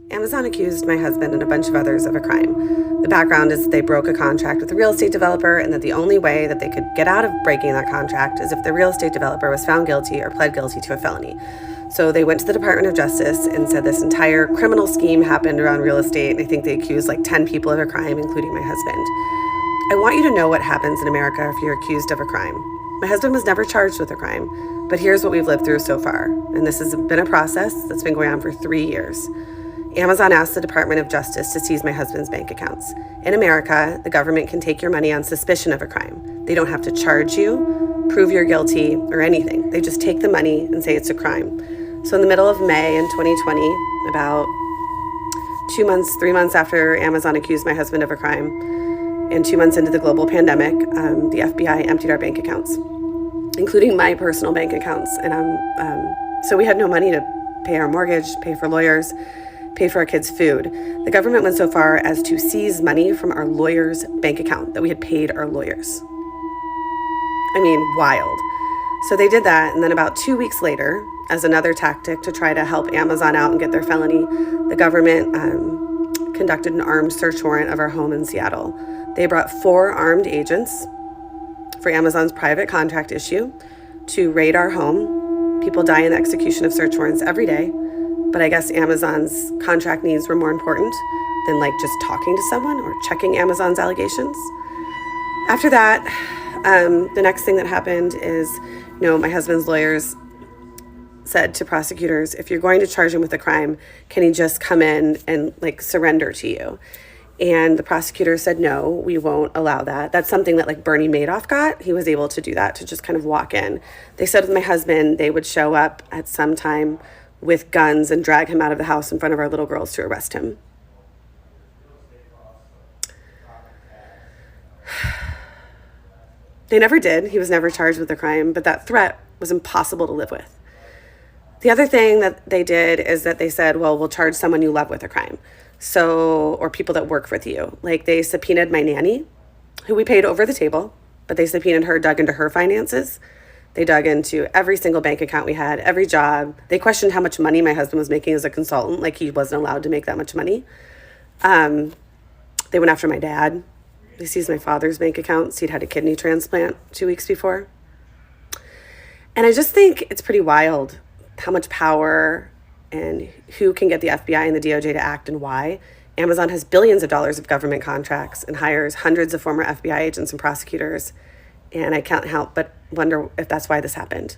Amazon accused my husband and a bunch of others of a crime. The background is they broke a contract with a real estate developer, and that the only way that they could get out of breaking that contract is if the real estate developer was found guilty or pled guilty to a felony. So they went to the Department of Justice and said this entire criminal scheme happened around real estate, and I think they accused like 10 people of a crime, including my husband. I want you to know what happens in America if you're accused of a crime. My husband was never charged with a crime, but here's what we've lived through so far, and this has been a process that's been going on for 3 years. Amazon asked the Department of Justice to seize my husband's bank accounts. In America, the government can take your money on suspicion of a crime. They don't have to charge you, prove you're guilty, or anything. They just take the money and say it's a crime. So in the middle of May in 2020, about 3 months after Amazon accused my husband of a crime, and 2 months into the global pandemic, the FBI emptied our bank accounts, including my personal bank accounts. And so we had no money to pay our mortgage, pay for lawyers, pay for our kids' food. The government went so far as to seize money from our lawyer's bank account that we had paid our lawyers. I mean, wild. So they did that, and then about 2 weeks later, as another tactic to try to help Amazon out and get their felony, the government conducted an armed search warrant of our home in Seattle. They brought 4 armed agents for Amazon's private contract issue to raid our home. People die in the execution of search warrants every day, but I guess Amazon's contract needs were more important than like just talking to someone or checking Amazon's allegations. After that, the next thing that happened is, my husband's lawyers said to prosecutors, if you're going to charge him with a crime, can he just come in and like surrender to you? And the prosecutor said, no, we won't allow that. That's something that like Bernie Madoff got. He was able to do that, to just kind of walk in. They said with my husband, they would show up at some time with guns and drag him out of the house in front of our little girls to arrest him. They never did. He was never charged with a crime, but that threat was impossible to live with. The other thing that they did is that they said, well, we'll charge someone you love with a crime. Or people that work with you. Like they subpoenaed my nanny, who we paid over the table, but they subpoenaed her, dug into her finances. They dug into every single bank account we had, every job. They questioned how much money my husband was making as a consultant, like he wasn't allowed to make that much money. They went after my dad. They seized my father's bank accounts. He'd had a kidney transplant 2 weeks before. And I just think it's pretty wild how much power and who can get the FBI and the DOJ to act and why. Amazon has billions of dollars of government contracts and hires hundreds of former FBI agents and prosecutors. And I can't help but wonder if that's why this happened.